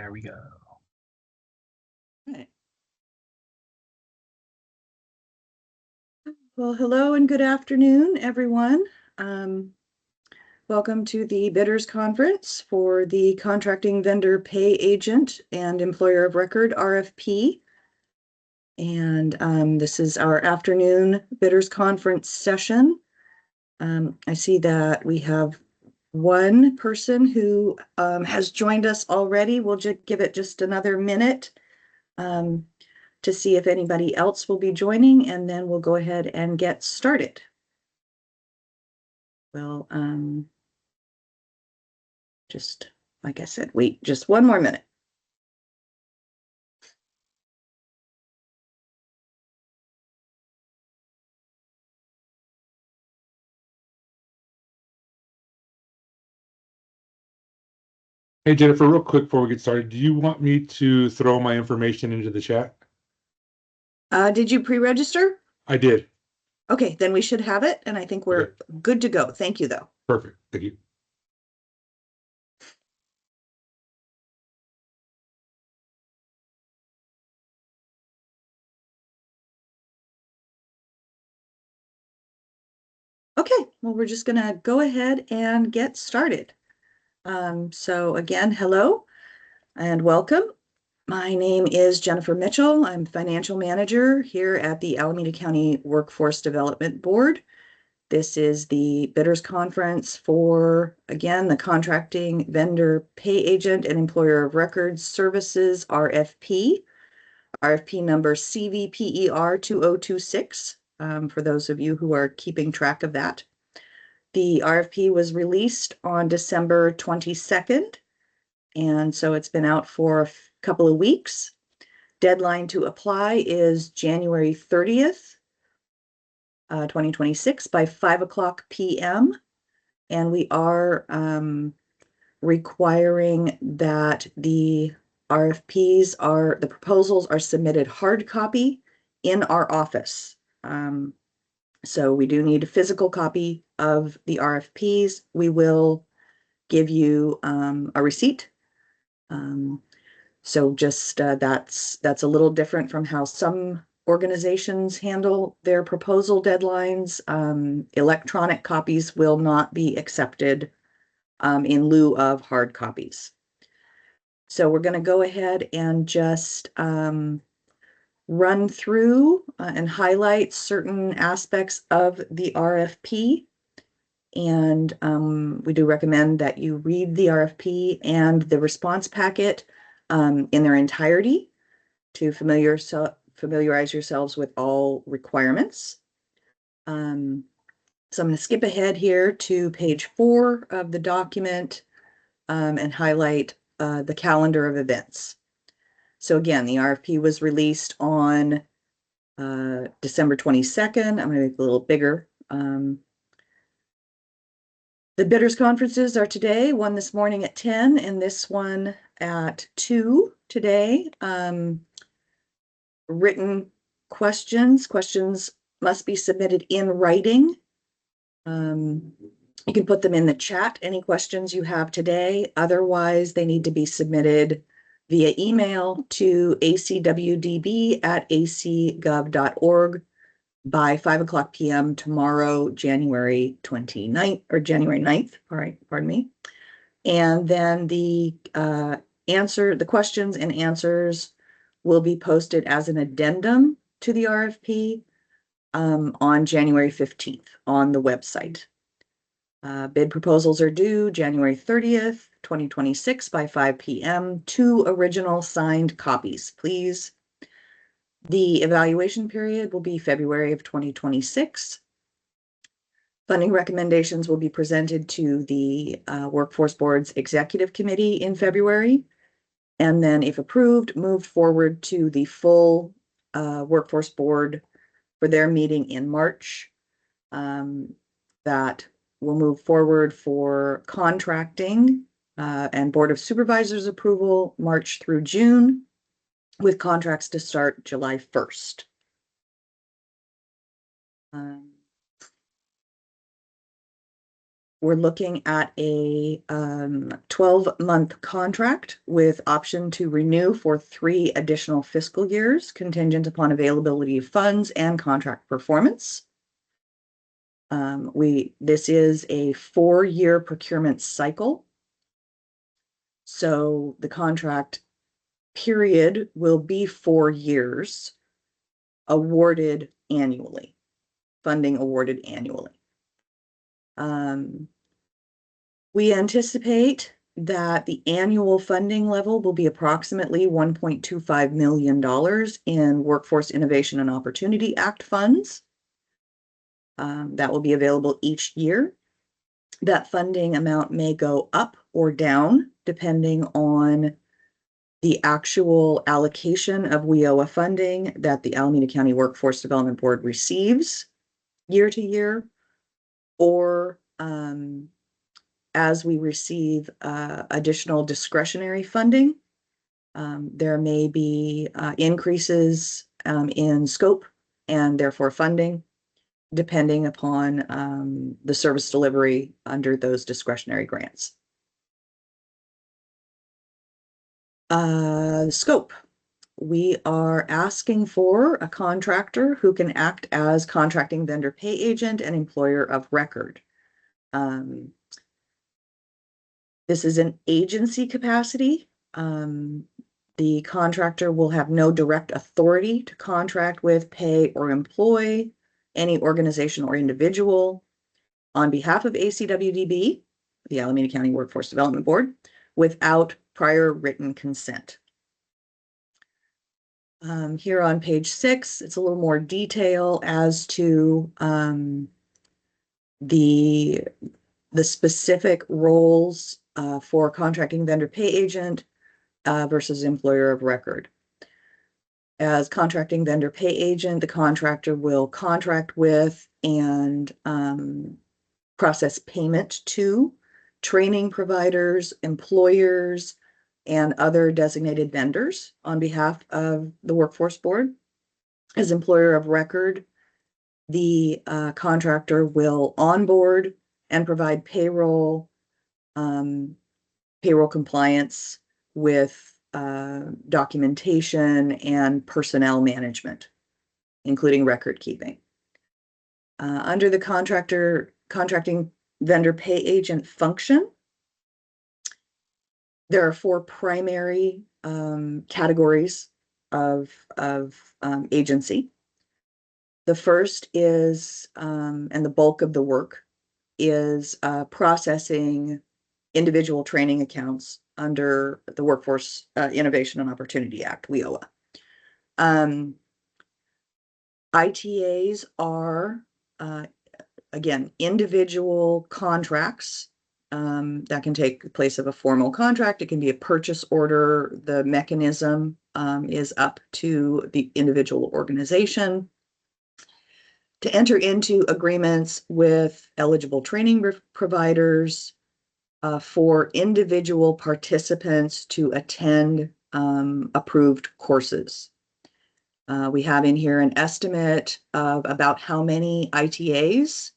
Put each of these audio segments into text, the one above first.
There we go. Right. Well, hello and good afternoon, everyone. Welcome to the Bidders Conference for the Contracting Vendor Pay Agent and Employer of Record RFP. And this is our afternoon Bidders Conference session. I see that we have one person who has joined us already. We'll just give it just another minute to see if anybody else will be joining, and then we'll go ahead and get started. Well, just like I said, wait just one more minute. Hey, Jennifer, real quick before we get started, do you want me to throw my information into the chat? Did you pre-register? I did. Okay, then we should have it, and I think we're good to go. Thank you, though. Perfect. Thank you. Okay, well, we're just gonna go ahead and get started. So again, hello and welcome. My name is Jennifer Mitchell. I'm financial manager here at the Alameda County Workforce Development Board. This is the Bidders Conference for, again, the Contracting Vendor Pay Agent and Employer of Records Services RFP number CVPER 2026, for those of you who are keeping track of that. The RFP was released on December 22nd, and so it's been out for a couple of weeks. Deadline to apply is January 30th, 2026 by 5:00 p.m. And we are requiring that the proposals are submitted hard copy in our office. So we do need a physical copy of the RFPs. We will give you a receipt. So just that's a little different from how some organizations handle their proposal deadlines. Electronic copies will not be accepted in lieu of hard copies. So we're going to go ahead and just run through and highlight certain aspects of the RFP. And we do recommend that you read the RFP and the response packet in their entirety to familiarize yourselves with all requirements. So I'm going to skip ahead here to page 4 of the document and highlight the calendar of events. So again, the RFP was released on December 22nd. I'm going to make it a little bigger. The bidders conferences are today, one this morning at 10 and this one at 2 today. Written questions must be submitted in writing. You can put them in the chat, any questions you have today. Otherwise, they need to be submitted via email to acwdb@acgov.org by 5:00 p.m. tomorrow, January 29th or January 9th. All right, pardon me. And then the questions and answers will be posted as an addendum to the RFP on January 15th on the website. Bid proposals are due January 30th, 2026 by 5 p.m. 2 original signed copies, please. The evaluation period will be February of 2026. Funding recommendations will be presented to the Workforce Board's Executive Committee in February. And then, if approved, moved forward to the full Workforce Board for their meeting in March. That will move forward for contracting and Board of Supervisors approval March through June, with contracts to start July 1st. We're looking at a 12-month contract with option to renew for 3 additional fiscal years, contingent upon availability of funds and contract performance. This is a 4-year procurement cycle. So the contract period will be 4 years, awarded annually, funding awarded annually. We anticipate that the annual funding level will be approximately $1.25 million in Workforce Innovation and Opportunity Act funds. That will be available each year. That funding amount may go up or down depending on the actual allocation of WIOA funding that the Alameda County Workforce Development Board receives year to year, or as we receive additional discretionary funding. There may be increases in scope and therefore funding, depending upon the service delivery under those discretionary grants. Scope. We are asking for a contractor who can act as contracting vendor pay agent and employer of record. This is an agency capacity. The contractor will have no direct authority to contract with, pay, or employ any organization or individual on behalf of ACWDB, the Alameda County Workforce Development Board, without prior written consent. Here on page 6, it's a little more detail as to the specific roles for contracting vendor pay agent versus employer of record. As contracting vendor pay agent, the contractor will contract with and process payment to training providers, employers, and other designated vendors on behalf of the Workforce Board. As employer of record, the contractor will onboard and provide payroll compliance with documentation and personnel management, including record keeping. Under the contracting vendor pay agent function, there are 4 primary categories of agency. The first is, and the bulk of the work is processing individual training accounts under the Workforce Innovation and Opportunity Act, WIOA. ITAs are, again, individual contracts that can take the place of a formal contract. It can be a purchase order. The mechanism is up to the individual organization to enter into agreements with eligible training providers for individual participants to attend approved courses. We have in here an estimate of about how many ITAs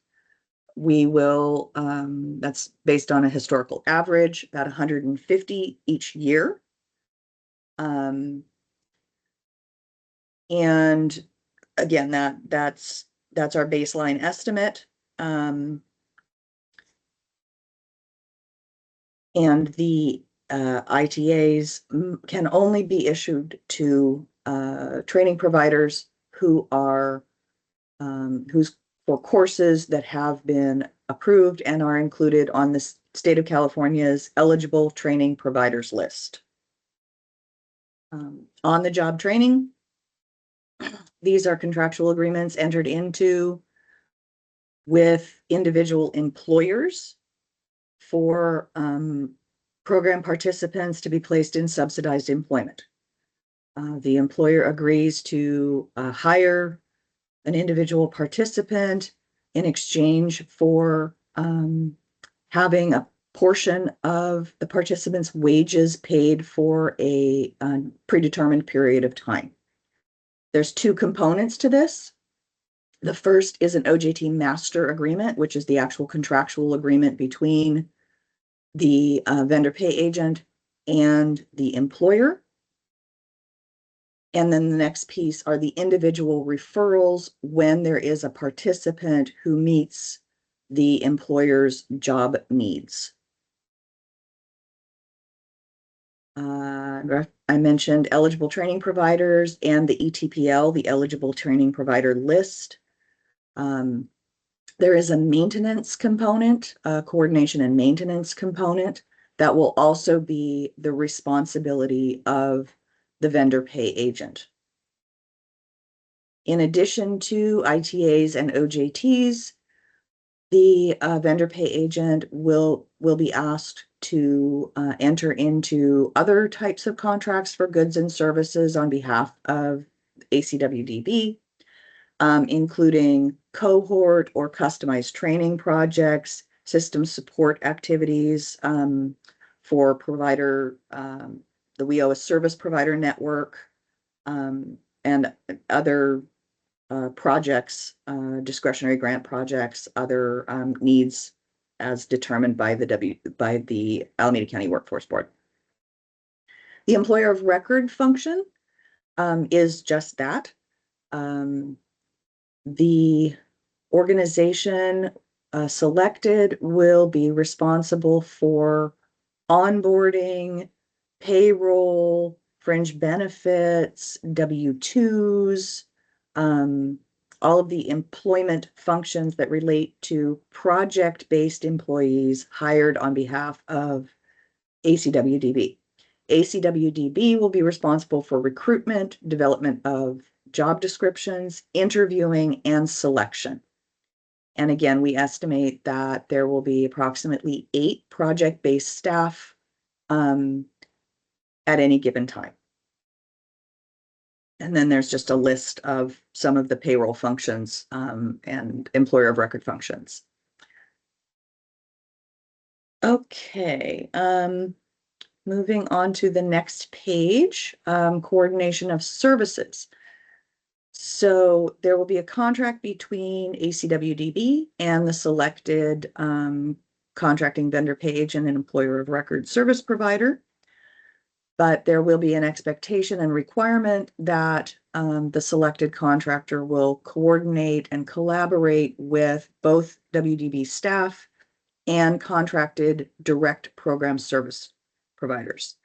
we will, that's based on a historical average, about 150 each year. And again, that's our baseline estimate. And the ITAs can only be issued to training providers who are for courses that have been approved and are included on the state of California's eligible training providers list. On the job training, these are contractual agreements entered into with individual employers for program participants to be placed in subsidized employment. The employer agrees to hire an individual participant in exchange for having a portion of the participant's wages paid for a predetermined period of time. There's 2 components to this. The first is an OJT master agreement, which is the actual contractual agreement between the vendor pay agent and the employer. And then the next piece are the individual referrals when there is a participant who meets the employer's job needs. I mentioned eligible training providers and the ETPL, the eligible training provider list. There is a maintenance component, a coordination and maintenance component that will also be the responsibility of the vendor pay agent. In addition to ITAs and OJTs, the vendor pay agent will be asked to enter into other types of contracts for goods and services on behalf of ACWDB, including cohort or customized training projects, system support activities for provider, the WIOA service provider network, and other projects, discretionary grant projects, other needs as determined by the Alameda County Workforce Board. The employer of record function is just that. The organization selected will be responsible for onboarding, payroll, fringe benefits, W-2s, all of the employment functions that relate to project-based employees hired on behalf of ACWDB. ACWDB will be responsible for recruitment, development of job descriptions, interviewing, and selection. And again, we estimate that there will be approximately 8 project-based staff at any given time. And then there's just a list of some of the payroll functions and employer of record functions. Okay, moving on to the next page, coordination of services. So there will be a contract between ACWDB and the selected contracting vendor pay agent and employer of record service provider. But there will be an expectation and requirement that the selected contractor will coordinate and collaborate with both WDB staff and contracted direct program service providers,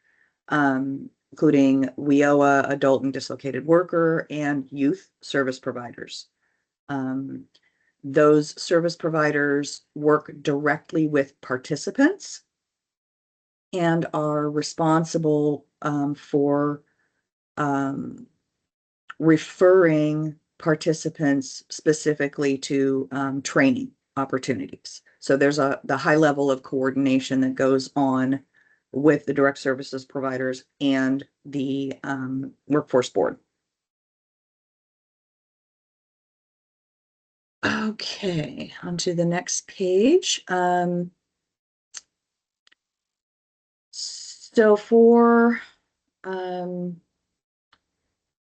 including WIOA, adult and dislocated worker, and youth service providers. Those service providers work directly with participants and are responsible for referring participants specifically to training opportunities. So there's the high level of coordination that goes on with the direct services providers and the workforce board. Okay, on to the next page. So for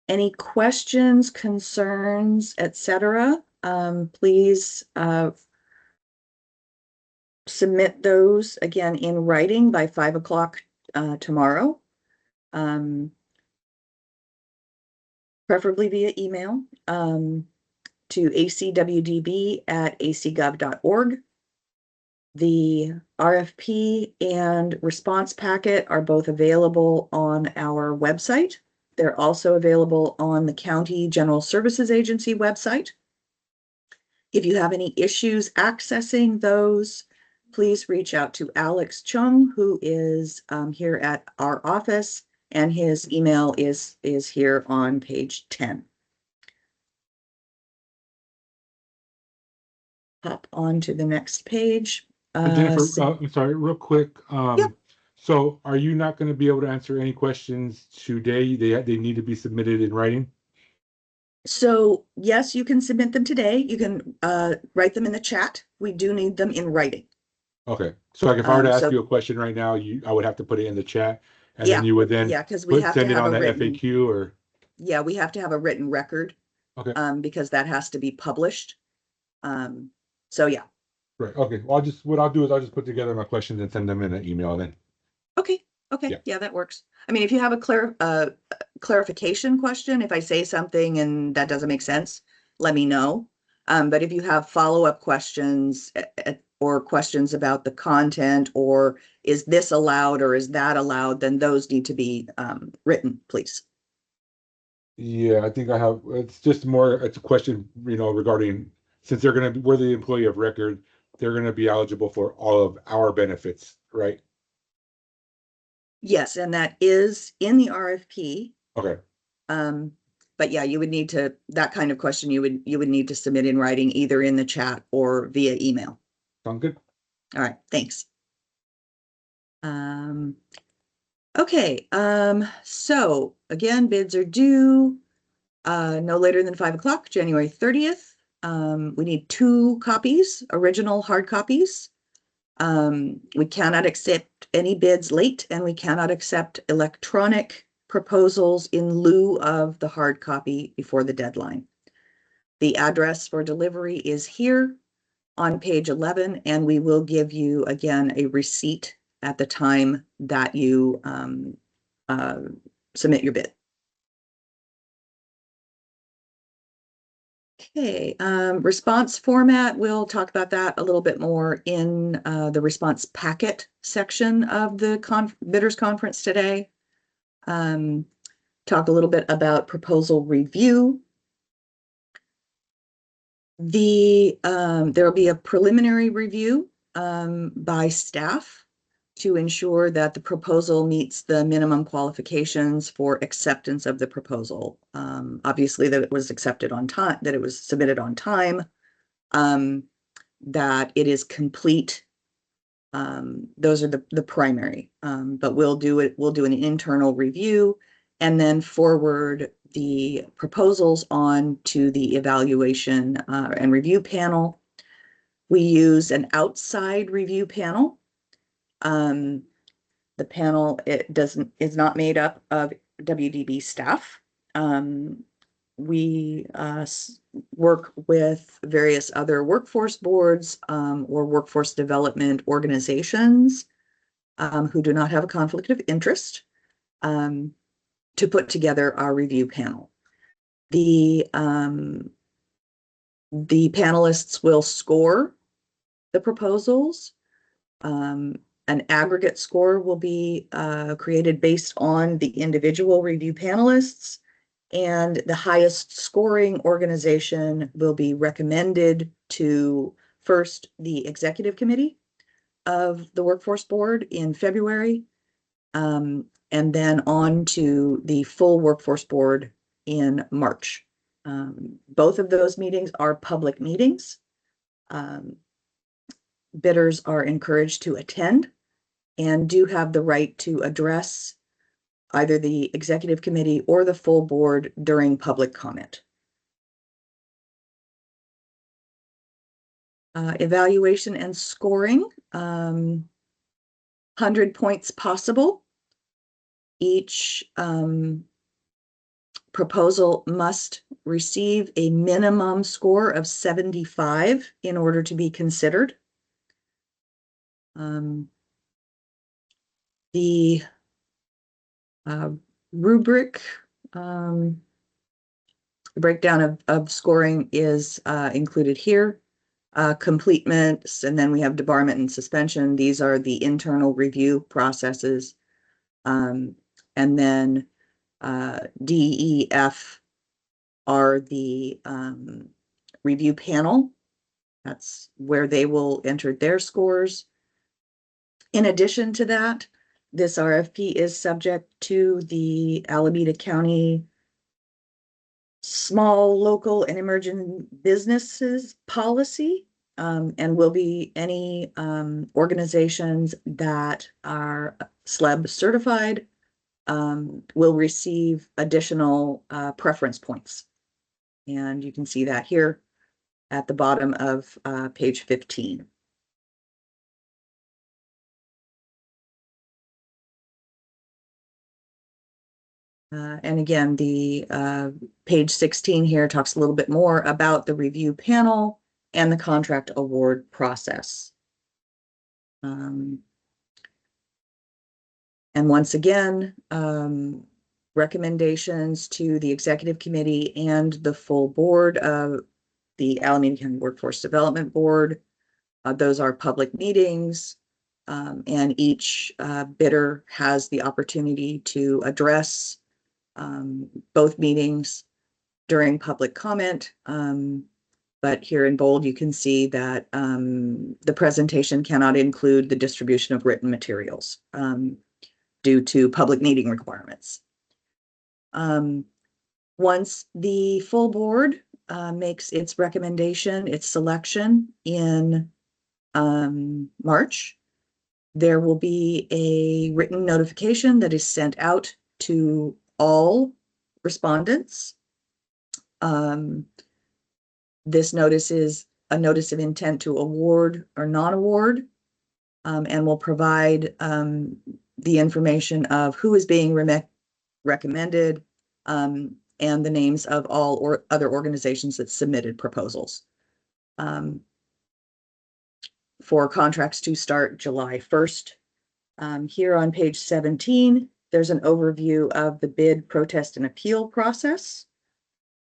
any questions, concerns, etc., please submit those again in writing by 5 o'clock tomorrow, preferably via email to acwdb@acgov.org. The RFP and response packet are both available on our website. They're also available on the County General Services Agency website. If you have any issues accessing those, please reach out to Alex Chung, who is here at our office, and his email is here on page 10. Hop on to the next page. Jennifer, I'm sorry, real quick. So are you not going to be able to answer any questions today? They need to be submitted in writing? So yes, you can submit them today. You can write them in the chat. We do need them in writing. Okay. So like if I were to ask you a question right now, I would have to put it in the chat, and then you would then because we have send to it have on a the written FAQ, or we have to have a written record Okay. Because that has to be published. So yeah. Right. Okay. Well, what I'll do is I'll just put together my questions and send them in an email then. Okay. Okay. Yeah. Yeah, that works. I mean, if you have a clarification question, if I say something and that doesn't make sense, let me know. But if you have follow-up questions or questions about the content, or is this allowed or is that allowed, then those need to be written, please. Yeah, I think I have. It's just more. It's a question, regarding, since we're the employee of record, they're gonna be eligible for all of our benefits, right? Yes, and that is in the RFP. Okay. But yeah, you would need to, that kind of question you would need to submit in writing, either in the chat or via email. Sound good? All right, thanks. Okay, so again, bids are due no later than 5 o'clock, January 30th. We need 2 copies, original hard copies. We cannot accept any bids late, and we cannot accept electronic proposals in lieu of the hard copy before the deadline. The address for delivery is here on page 11, and we will give you again a receipt at the time that you submit your bid. Okay, response format, we'll talk about that a little bit more in the response packet section of the bidders conference today. Talk a little bit about proposal review. There will be a preliminary review by staff to ensure that the proposal meets the minimum qualifications for acceptance of the proposal. Obviously, that it was accepted on time, that it was submitted on time, that it is complete. Those are the primary, but we'll do an internal review and then forward the proposals on to the evaluation and review panel. We use an outside review panel. The panel is not made up of WDB staff. We work with various other workforce boards or workforce development organizations who do not have a conflict of interest to put together our review panel. The panelists will score the proposals. An aggregate score will be created based on the individual review panelists, and the highest scoring organization will be recommended to first the executive committee of the workforce board in February, and then on to the full workforce board in March. Both of those meetings are public meetings. Bidders are encouraged to attend and do have the right to address either the executive committee or the full board during public comment. Evaluation and scoring, 100 points possible. Each proposal must receive a minimum score of 75 in order to be considered. The rubric breakdown of scoring is included here. Completements, and then we have debarment and suspension. These are the internal review processes. And then D, E, F are the review panel. That's where they will enter their scores. In addition to that, this RFP is subject to the Alameda County Small Local and Emerging Businesses Policy, and will be any organizations that are SLEB certified will receive additional preference points. And you can see that here at the bottom of page 15. And again, the page 16 here talks a little bit more about the review panel and the contract award process. And once again, recommendations to the executive committee and the full board of the Alameda County Workforce Development Board. Those are public meetings, and each bidder has the opportunity to address both meetings during public comment. But here in bold, you can see that the presentation cannot include the distribution of written materials due to public meeting requirements. Once the full board makes its recommendation, its selection in March, there will be a written notification that is sent out to all respondents. This notice is a notice of intent to award or non-award, and will provide the information of who is being recommended, and the names of all or other organizations that submitted proposals. For contracts to start July 1st. Here on page 17, there's an overview of the bid, protest, and appeal process.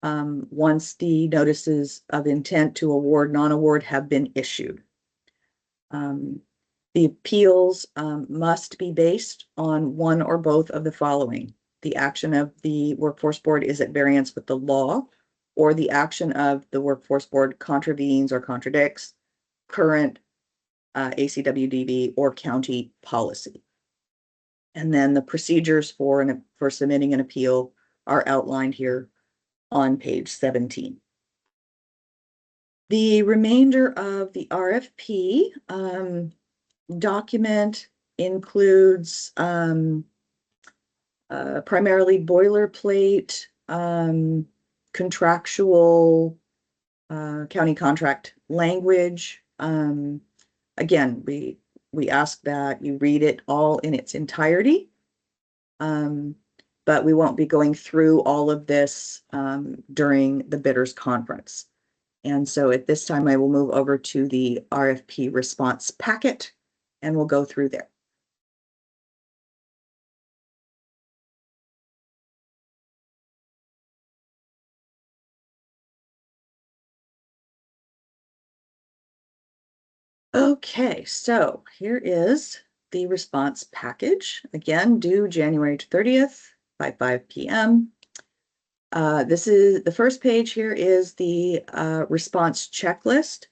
Once the notices of intent to award, non-award have been issued. The appeals must be based on one or both of the following. The action of the Workforce Board is at variance with the law, or the action of the Workforce Board contravenes or contradicts current ACWDB or county policy. And then the procedures for submitting an appeal are outlined here on page 17. The remainder of the RFP document includes primarily boilerplate, contractual, county contract language. Again, we ask that you read it all in its entirety, but we won't be going through all of this during the bidders conference. And so at this time, I will move over to the RFP response packet, and we'll go through there. Okay, so here is the response package, again, due January 30th by 5 p.m. This is the first page. Here is the response checklist.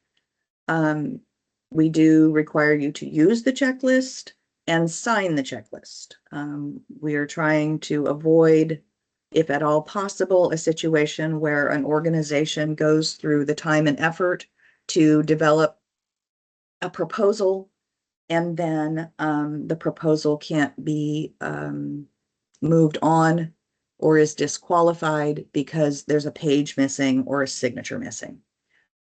We do require you to use the checklist and sign the checklist. We are trying to avoid, if at all possible, a situation where an organization goes through the time and effort to develop a proposal, and then the proposal can't be moved on or is disqualified because there's a page missing or a signature missing.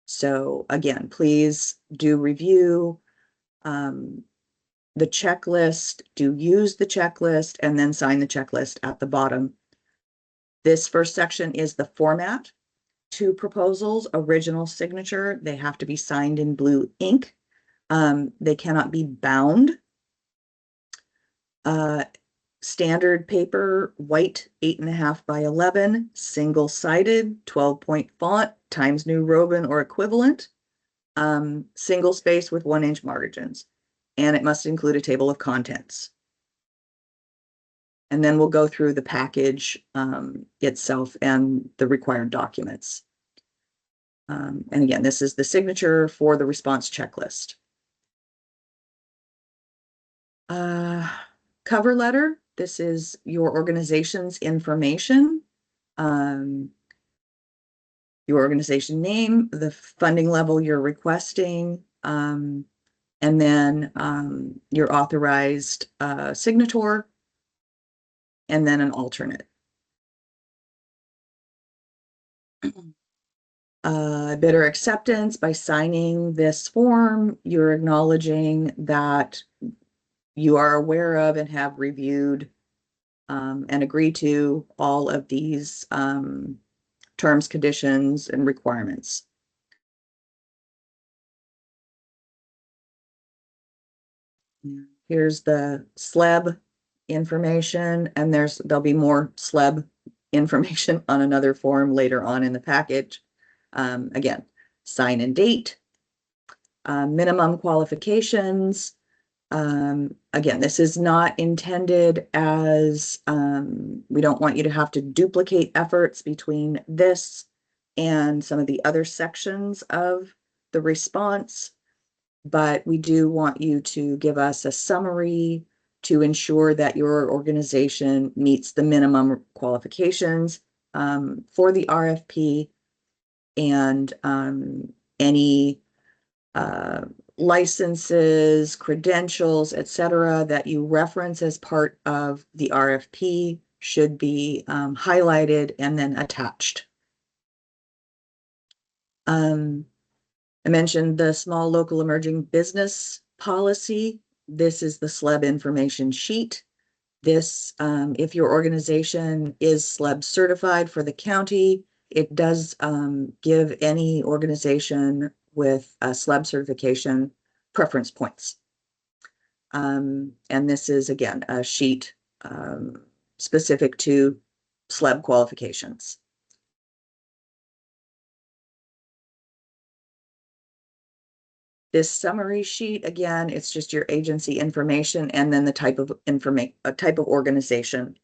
So again, please do review the checklist, do use the checklist, and then sign the checklist at the bottom. This first section is the format. 2 proposals, original signature. They have to be signed in blue ink. They cannot be bound. Standard paper, white, 8.5 by 11, single-sided, 12-point font, Times New Roman or equivalent, single space with 1-inch margins, and it must include a table of contents. And then we'll go through the package itself and the required documents. And again, this is the signature for the response checklist. Cover letter. This is your organization's information, your organization name, the funding level you're requesting, and then your authorized signator, and then an alternate. Bidder acceptance. By signing this form, you're acknowledging that you are aware of and have reviewed and agree to all of these terms, conditions, and requirements. Here's the SLEB information, and there'll be more SLEB information on another form later on in the package. Again, sign and date, minimum qualifications. Again, this is not intended as, we don't want you to have to duplicate efforts between this and some of the other sections of the response, but we do want you to give us a summary to ensure that your organization meets the minimum qualifications for the RFP, and any licenses, credentials, etc., that you reference as part of the RFP should be highlighted and then attached. I mentioned the small local emerging business policy. This is the SLEB information sheet. This, if your organization is SLEB certified for the county, it does give any organization with a SLEB certification preference points. And this is, again, a sheet specific to SLEB qualifications. This summary sheet, again, it's just your agency information and then the type of organization.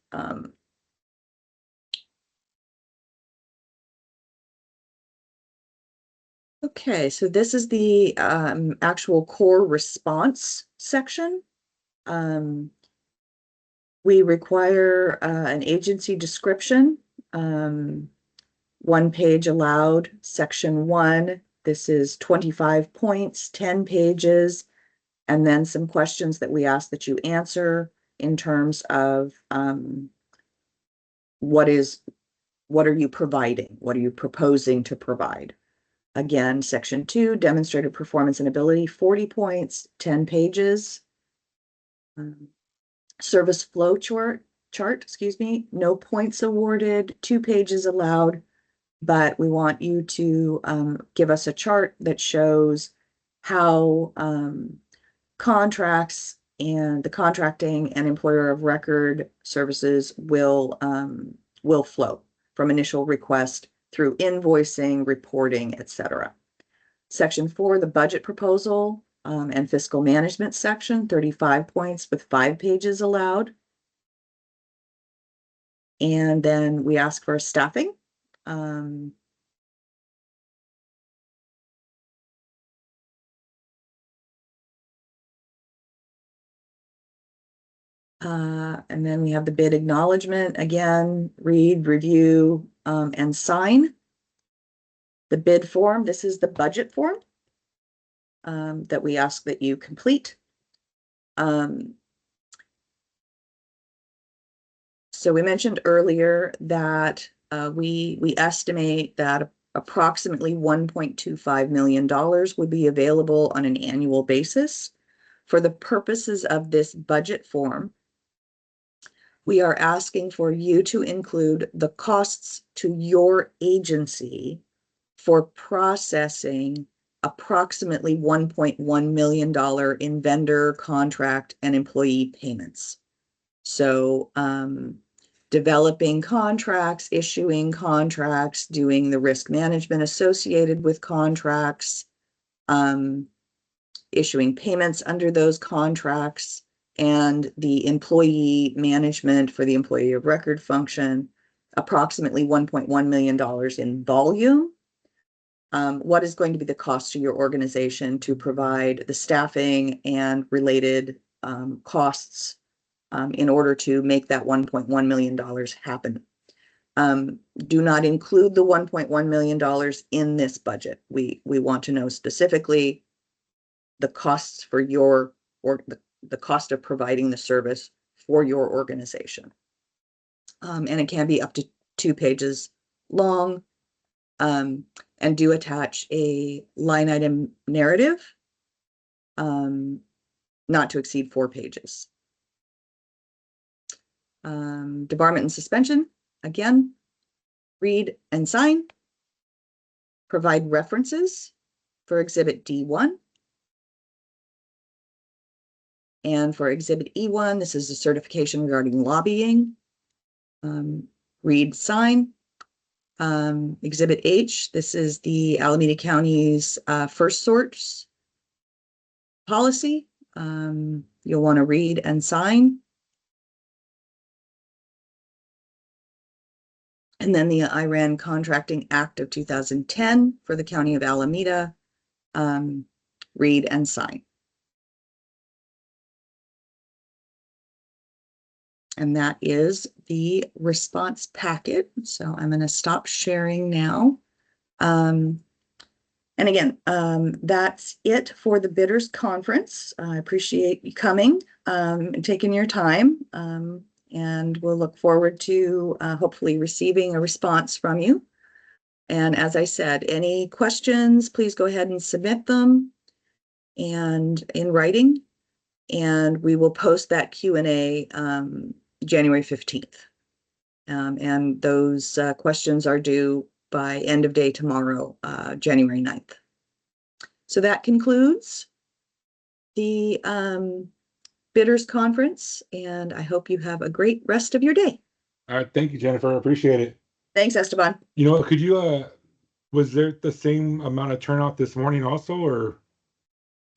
Okay, so this is the actual core response section. We require an agency description, 1 page allowed, section 1. This is 25 points, 10 pages, and then some questions that we ask that you answer in terms of what are you providing? What are you proposing to provide? Again, section 2, demonstrated performance and ability, 40 points, 10 pages. Service flow chart, excuse me, no points awarded, 2 pages allowed, but we want you to give us a chart that shows how contracts and the contracting and employer of record services will flow from initial request through invoicing, reporting, etc. Section 4, the budget proposal and fiscal management section, 35 points with 5 pages allowed. And then we ask for staffing. And then we have the bid acknowledgement. Again, read, review, and sign. The bid form, this is the budget form that we ask that you complete. So we mentioned earlier that we estimate that approximately $1.25 million would be available on an annual basis. For the purposes of this budget form, we are asking for you to include the costs to your agency for processing approximately $1.1 million in vendor, contract, and employee payments. So developing contracts, issuing contracts, doing the risk management associated with contracts, issuing payments under those contracts, and the employee management for the employee of record function, approximately $1.1 million in volume. What is going to be the cost to your organization to provide the staffing and related costs in order to make that $1.1 million happen? Do not include the $1.1 million in this budget. We want to know specifically the costs for your, or the cost of providing the service for your organization. And it can be up to 2 pages long, and do attach a line item narrative, not to exceed 4 pages. Debarment and suspension, again, read and sign. Provide references for Exhibit D1. And for Exhibit E1, this is a certification regarding lobbying. Read, sign. Exhibit H, this is the Alameda County's first source policy. You'll want to read and sign. And then the Iran Contracting Act of 2010 for the County of Alameda. Read and sign. And that is the response packet. So I'm going to stop sharing now. And again, that's it for the bidders conference. I appreciate you coming and taking your time. And we'll look forward to hopefully receiving a response from you. And as I said, any questions, please go ahead and submit them and in writing. And we will post that Q&A January 15th. And those questions are due by end of day tomorrow, January 9th. So that concludes the bidders conference, and I hope you have a great rest of your day. All right, thank you, Jennifer. I appreciate it. Thanks, Esteban. You know, could you was there the same amount of turnout this morning also, or?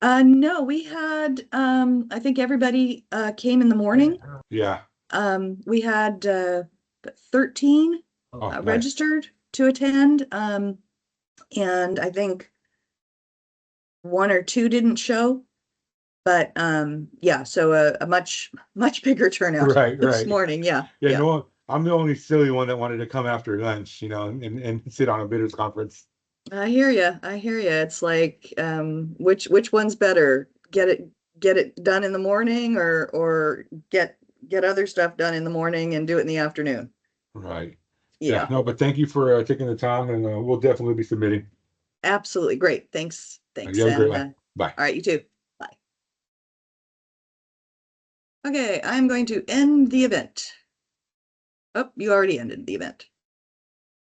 No, we had I think everybody came in the morning. Yeah. We had 13 Nice. registered to attend, and I think 1 or 2 didn't show, but yeah, so a much bigger turnout this morning. Yeah. No, I'm the only silly one that wanted to come after lunch, you know, and sit on a bidders conference. I hear you. It's like which one's better? Get it done in the morning, or get other stuff done in the morning and do it in the afternoon. Right. Yeah. No, but thank you for taking the time, and we'll definitely be submitting. Absolutely. Great. Thanks. You have a great one. Bye. All right, you too. Bye. Okay, I'm going to end the event. Oh, you already ended the event.